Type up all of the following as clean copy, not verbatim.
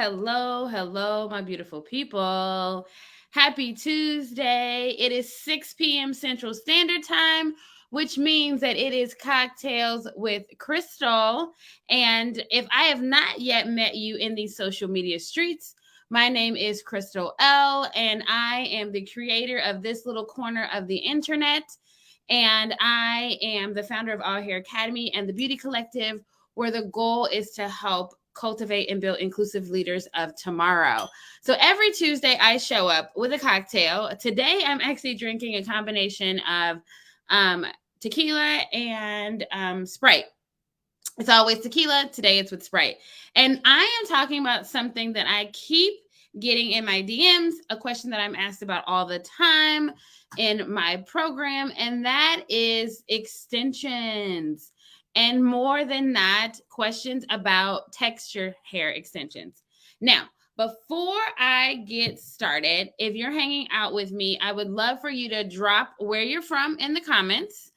hello, my beautiful people. Happy Tuesday. It is 6 p.m. Central Standard Time, which means that it is Cocktails with Chrystal. And if I have not yet met you in these social media streets, my name is Chrystal L, and I am the creator of this little corner of the internet. And I am the founder of All Hair Academy and the Beauty Collective, where the goal is to help cultivate and build inclusive leaders of tomorrow. So every Tuesday, I show up with a cocktail. Today, I'm actually drinking a combination of tequila and Sprite. It's always tequila. Today, it's with Sprite. And I am talking about something that I keep getting in my DMs, a question that I'm asked about all the time in my program, and that is extensions. And more than that, questions about texture hair extensions. Now, before I get started, if you're hanging out with me, I would love for you to drop where you're from in the comments,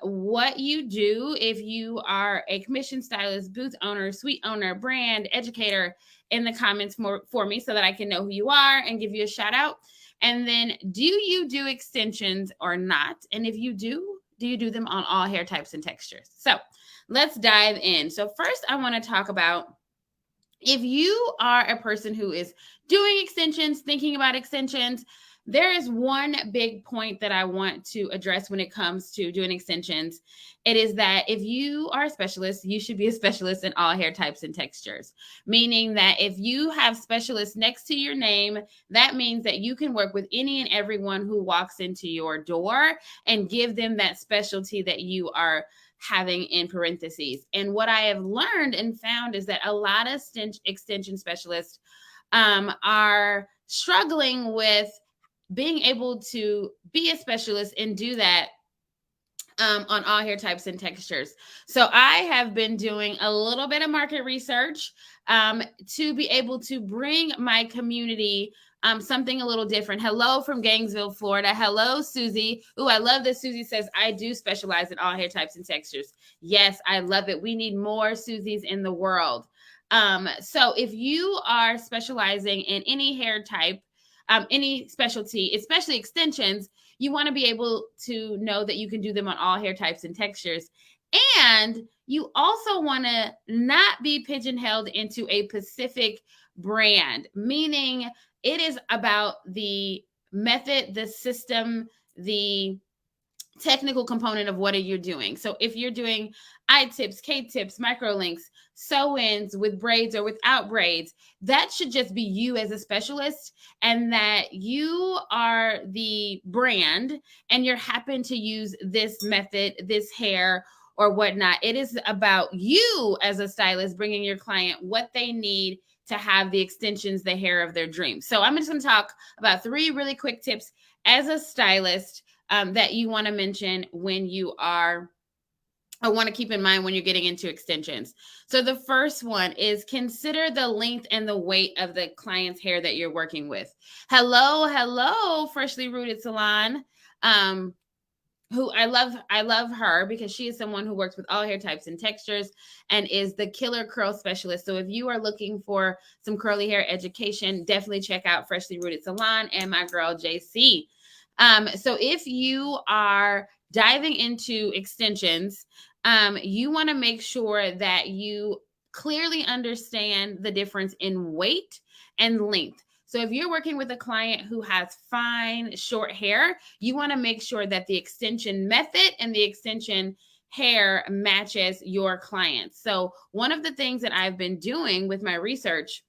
what you do if you are a commission stylist, booth owner, suite owner, brand educator, in the comments for me so that I can know who you are and give you a shout out. And then, do you do extensions or not? And if you do you do them on all hair types and textures? So let's dive in. So first, I want to talk about if you are a person who is doing extensions, thinking about extensions, there is one big point that I want to address when it comes to doing extensions. It is that if you are a specialist, you should be a specialist in all hair types and textures, meaning that if you have specialists next to your name, that means that you can work with any and everyone who walks into your door and give them that specialty that you are having in parentheses. And what I have learned and found is that a lot of extension specialists are struggling with being able to be a specialist and do that on all hair types and textures. So I have been doing a little bit of market research to be able to bring my community something a little different. Hello from Gainesville, Florida. Hello, Susie. Ooh, I love that Susie says, I do specialize in all hair types and textures. Yes, I love it. We need more Susies in the world. So if you are specializing in any hair type, any specialty, especially extensions, you want to be able to know that you can do them on all hair types and textures. And you also want to not be pigeonholed into a specific brand, meaning it is about the method, the system, the technical component of what are you doing. So if you're doing I-tips, K-tips, microlinks, sew-ins with braids or without braids, that should just be you as a specialist, and that you are the brand and you're happen to use this method, this hair or whatnot. It is about you as a stylist bringing your client what they need to have the extensions, the hair of their dreams. So I'm just going to talk about 3 really quick tips as a stylist that you want to mention when you are, I want to keep in mind when you're getting into extensions. So the first one is consider the length and the weight of the client's hair that you're working with. Hello, Freshly Rooted Salon. Who I love her because she is someone who works with all hair types and textures and is the killer curl specialist. So if you are looking for some curly hair education, definitely check out Freshly Rooted Salon and my girl JC. So if you are diving into extensions, you want to make sure that you clearly understand the difference in weight and length. So if you're working with a client who has fine, short hair, you want to make sure that the extension method and the extension hair matches your client. So one of the things that I've been doing with my research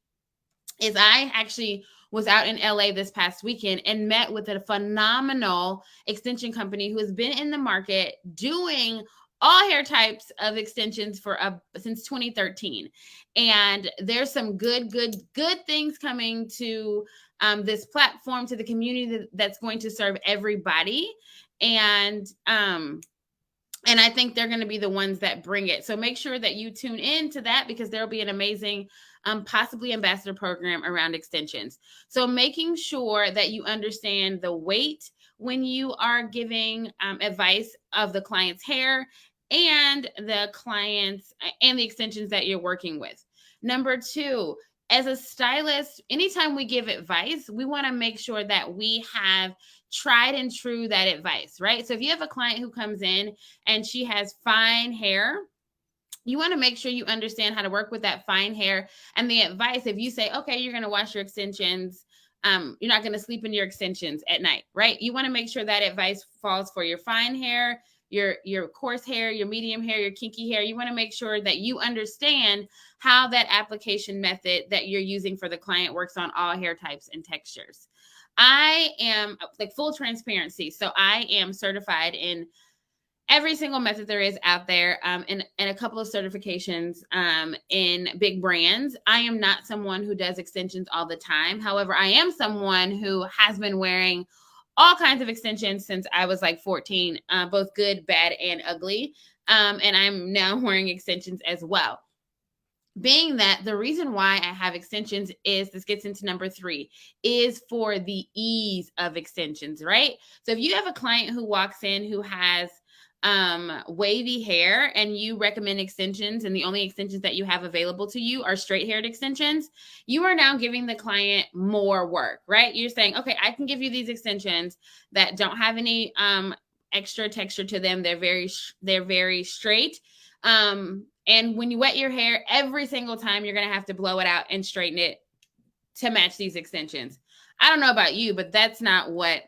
is I actually was out in LA this past weekend and met with a phenomenal extension company who has been in the market doing all hair types of extensions for since 2013. And there's some good things coming to this platform, to the community that's going to serve everybody. And I think they're going to be the ones that bring it. So make sure that you tune in to that because there'll be an amazing possibly ambassador program around extensions. So making sure that you understand the weight when you are giving advice of the client's hair and the clients and the extensions that you're working with. Number 2, as a stylist, anytime we give advice, we want to make sure that we have tried and true that advice, right? So if you have a client who comes in and she has fine hair, you want to make sure you understand how to work with that fine hair. And the advice, if you say, okay, you're going to wash your extensions, you're not going to sleep in your extensions at night, right? You want to make sure that advice falls for your fine hair, your coarse hair, your medium hair, your kinky hair. You want to make sure that you understand how that application method that you're using for the client works on all hair types and textures. I am, like, full transparency, so I am certified in every single method there is out there, and a couple of certifications in big brands. I am not someone who does extensions all the time. However, I am someone who has been wearing all kinds of extensions since I was like 14, both good, bad, and ugly. And I'm now wearing extensions as well. Being that the reason why I have extensions is, this gets into number 3, is for the ease of extensions, right? So if you have a client who walks in who has wavy hair and you recommend extensions, and the only extensions that you have available to you are straight haired extensions, you are now giving the client more work, right? You're saying, okay, I can give you these extensions that don't have any extra texture to them. They're very straight. And when you wet your hair, every single time you're going to have to blow it out and straighten it to match these extensions. I don't know about you, but that's not what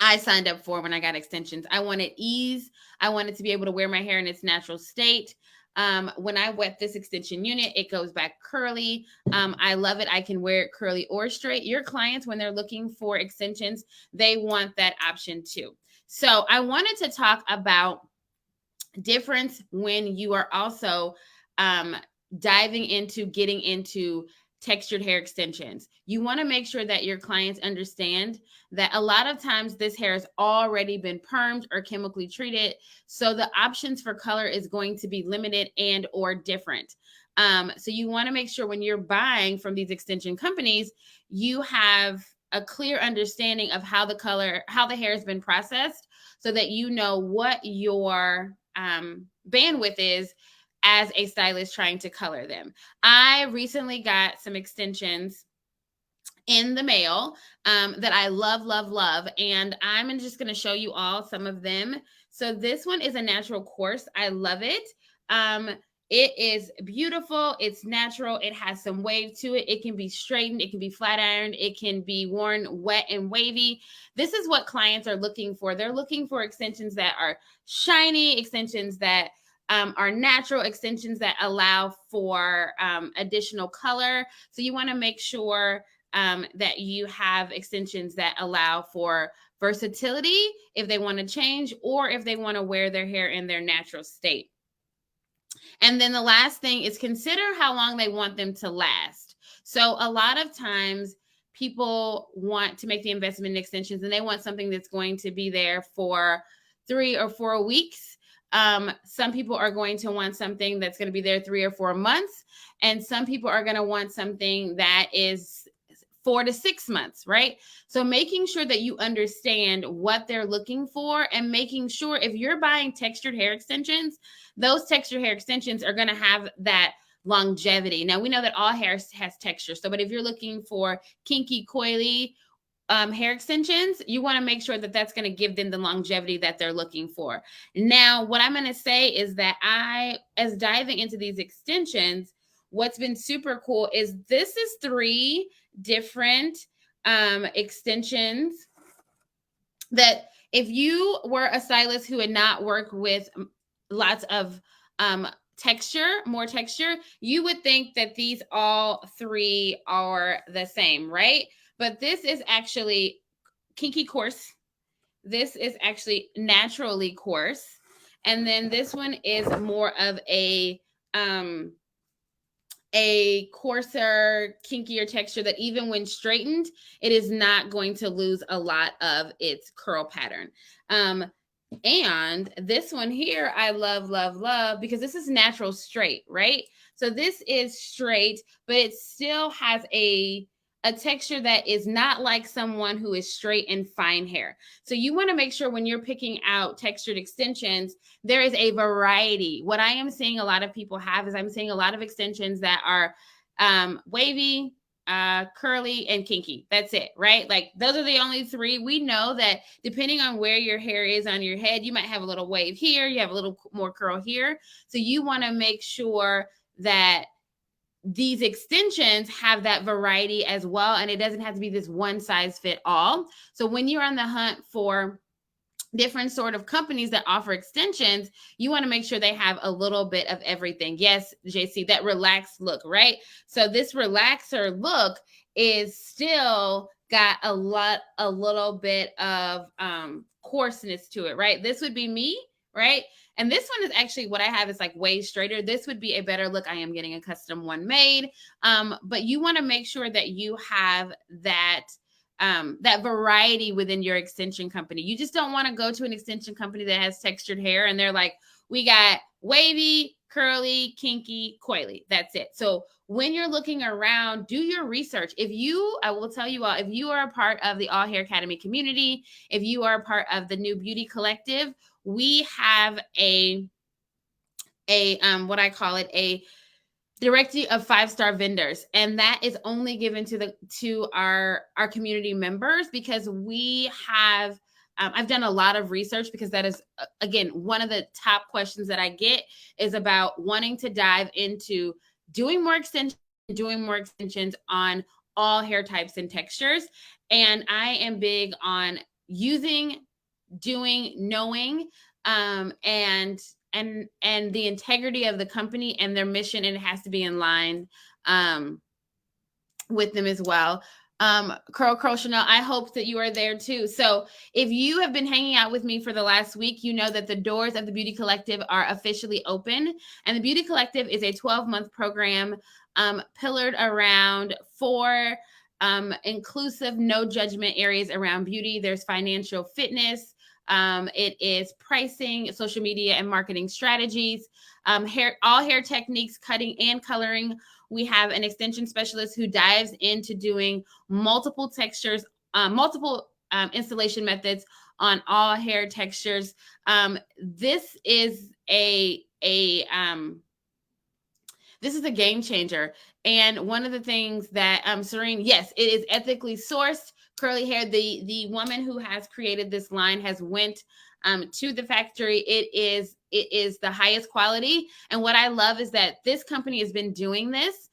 I signed up for when I got extensions. I wanted ease. I wanted to be able to wear my hair in its natural state. When I wet this extension unit, it goes back curly. I love it. I can wear it curly or straight. Your clients, when they're looking for extensions, they want that option too. So I wanted to talk about difference when you are also diving into getting into textured hair extensions. You want to make sure that your clients understand that a lot of times this hair has already been permed or chemically treated, so the options for color is going to be limited and or different. So you want to make sure when you're buying from these extension companies, you have a clear understanding of how the hair has been processed, so that you know what your bandwidth is as a stylist trying to color them. I recently got some extensions in the mail that I love, and I'm just going to show you all some of them. So this one is a natural coarse. I love it. It is beautiful. It's natural. It has some wave to it. It can be straightened. It can be flat ironed. It can be worn wet and wavy. This is what clients are looking for. They're looking for extensions that are shiny, extensions that are natural, extensions that allow for additional color. So you want to make sure that you have extensions that allow for versatility if they want to change, or if they want to wear their hair in their natural state. And then the last thing is, consider how long they want them to last. So a lot of times people want to make the investment in extensions and they want something that's going to be there for 3 or 4 weeks. Some people are going to want something that's going to be there 3 or 4 months. And some people are going to want something that is 4 to 6 months, right? So making sure that you understand what they're looking for, and making sure if you're buying textured hair extensions, those textured hair extensions are going to have that longevity. Now, we know that all hair has texture. So, but if you're looking for kinky, coily hair extensions, you want to make sure that that's going to give them the longevity that they're looking for. Now, what I'm going to say is that as diving into these extensions, what's been super cool is this is 3 different extensions that if you were a stylist who had not worked with lots of more texture, you would think that these all 3 are the same, right? But this is actually kinky coarse. This is actually naturally coarse. And then this one is more of a coarser, kinkier texture that even when straightened, it is not going to lose a lot of its curl pattern. And this one here, I love because this is natural straight, right? So this is straight, but it still has a texture that is not like someone who is straight and fine hair. So you want to make sure when you're picking out textured extensions, there is a variety. What I am seeing a lot of people have is I'm seeing a lot of extensions that are wavy, curly, and kinky. That's it, right? Like those are the only three. We know that depending on where your hair is on your head, you might have a little wave here, you have a little more curl here. So you want to make sure that these extensions have that variety as well, and it doesn't have to be this one size fit all. So when you're on the hunt for different sort of companies that offer extensions, you want to make sure they have a little bit of everything. Yes, JC, that relaxed look, right? So this relaxer look is still got a little bit of coarseness to it, right? This would be me, right? And this one is actually what I have is like way straighter. This would be a better look. I am getting a custom one made. But you want to make sure that you have that variety within your extension company. You just don't want to go to an extension company that has textured hair and they're like, we got wavy, curly, kinky, coily. That's it. So when you're looking around, do your research. I will tell you all, if you are a part of the All Hair Academy community, if you are a part of the New Beauty Collective, we have a what I call it, a directory of 5-star vendors, and that is only given to our community members because we have I've done a lot of research because that is again one of the top questions that I get is about wanting to dive into doing more extensions on all hair types and textures. And I am big on using, doing, knowing, and the integrity of the company and their mission, and it has to be in line with them as well. Curl Chanel, I hope that you are there too. So if you have been hanging out with me for the last week, you know that the doors of the Beauty Collective are officially open. And the Beauty Collective is a 12-month program pillared around 4 inclusive, no judgment areas around beauty. There's financial fitness, it is pricing, social media, and marketing strategies, all hair techniques, cutting and coloring. We have an extension specialist who dives into doing multiple textures, multiple installation methods on all hair textures. This is a game changer. And one of the things that Serene, yes, it is ethically sourced curly hair. The woman who has created this line has went to the factory. It is the highest quality. And what I love is that this company has been doing this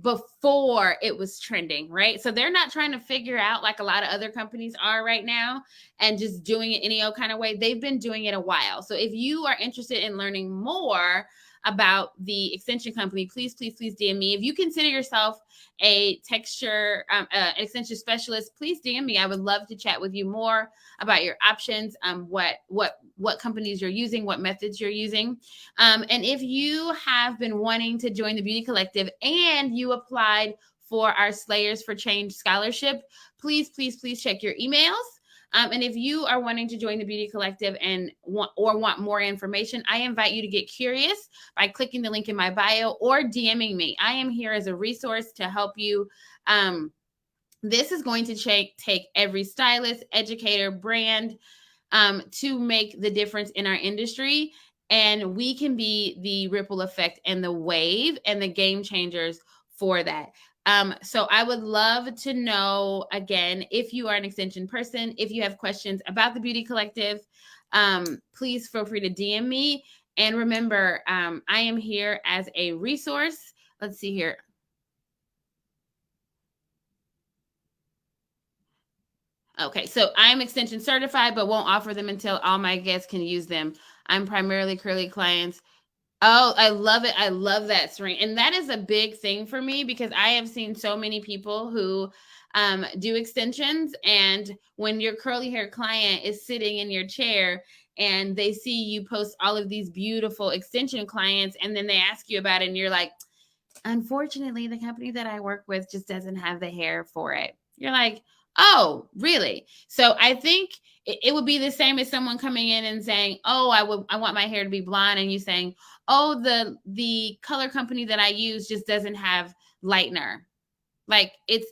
before it was trending, right? So they're not trying to figure out like a lot of other companies are right now and just doing it any old kind of way. They've been doing it a while. So if you are interested in learning more about the extension company, please DM me. If you consider yourself a texture extension specialist, please DM me. I would love to chat with you more about your options, what companies you're using, what methods you're using. And if you have been wanting to join the Beauty Collective and you applied for our Slayers for Change scholarship, please check your emails. And if you are wanting to join the Beauty Collective and want more information, I invite you to get curious by clicking the link in my bio or DMing me. I am here as a resource to help you. This is going to take every stylist, educator, brand to make the difference in our industry. And we can be the ripple effect and the wave and the game changers for that. So I would love to know, again, if you are an extension person, if you have questions about the Beauty Collective, please feel free to DM me. And remember, I am here as a resource. Let's see here. Okay, so I'm extension certified, but won't offer them until all my guests can use them. I'm primarily curly clients. Oh, I love it. I love that, Serene. And that is a big thing for me because I have seen so many people who do extensions. And when your curly hair client is sitting in your chair and they see you post all of these beautiful extension clients, and then they ask you about it, and you're like, unfortunately, the company that I work with just doesn't have the hair for it. You're like, oh, really? So I think it would be the same as someone coming in and saying, oh, I want my hair to be blonde. And you saying, oh, the color company that I use just doesn't have lightener. Like it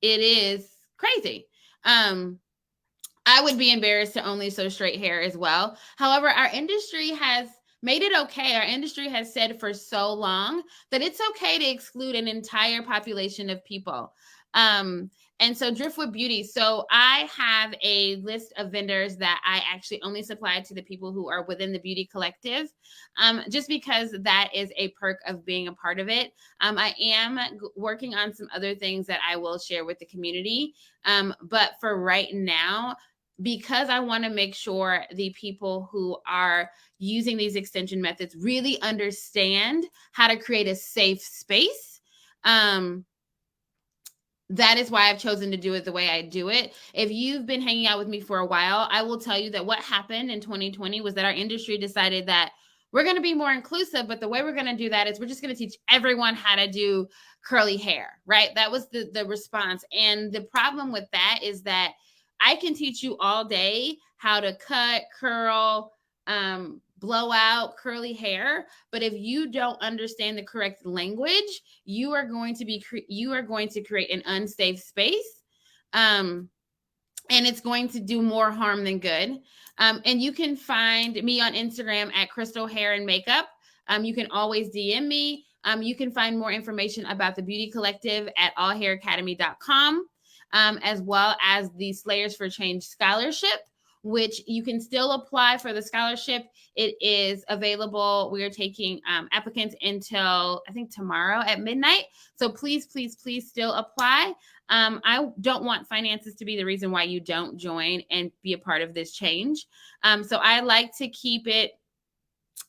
is crazy. I would be embarrassed to only sew straight hair as well. However, our industry has made it okay. Our industry has said for so long that it's okay to exclude an entire population of people. And so Driftwood Beauty. So I have a list of vendors that I actually only supply to the people who are within the beauty collective, just because that is a perk of being a part of it. I am working on some other things that I will share with the community. But for right now, because I want to make sure the people who are using these extension methods really understand how to create a safe space. That is why I've chosen to do it the way I do it. If you've been hanging out with me for a while, I will tell you that what happened in 2020 was that our industry decided that we're going to be more inclusive, but the way we're going to do that is we're just going to teach everyone how to do curly hair, right? That was the response. And the problem with that is that I can teach you all day how to cut, curl, blow out curly hair, but if you don't understand the correct language, you are going to create an unsafe space, and it's going to do more harm than good. And you can find me on Instagram at Chrystal Hair and Makeup. You can always DM me. You can find more information about the Beauty Collective at allhairacademy.com, as well as the Slayers for Change Scholarship, which you can still apply for the scholarship. It is available. We are taking applicants until I think tomorrow at midnight. So please, please, please still apply. I don't want finances to be the reason why you don't join and be a part of this change. So I like to keep it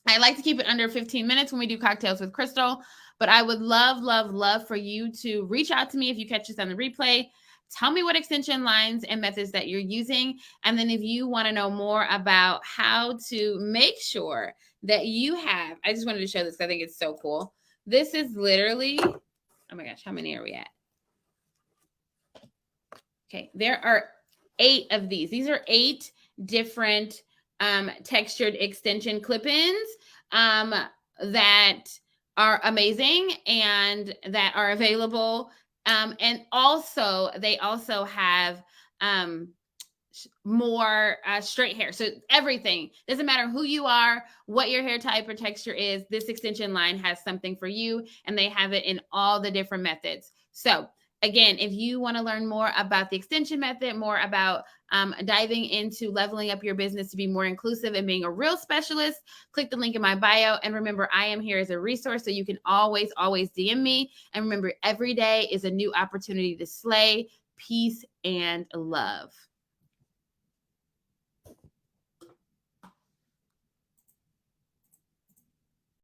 under 15 minutes when we do Cocktails with Chrystal. But I would love, love, love for you to reach out to me if you catch this on the replay. Tell me what extension lines and methods that you're using. And then if you want to know more about how to make sure that you have, I just wanted to show this because I think it's so cool. This is literally, oh my gosh, how many are we at? Okay, there are 8 of these. These are 8 different textured extension clip-ins that are amazing and that are available. And also, they also have more straight hair. So everything, doesn't matter who you are, what your hair type or texture is, this extension line has something for you, and they have it in all the different methods. So again, if you want to learn more about the extension method, more about diving into leveling up your business to be more inclusive and being a real specialist, click the link in my bio. And remember, I am here as a resource, so you can always, always DM me. And remember, every day is a new opportunity to slay. Peace and love.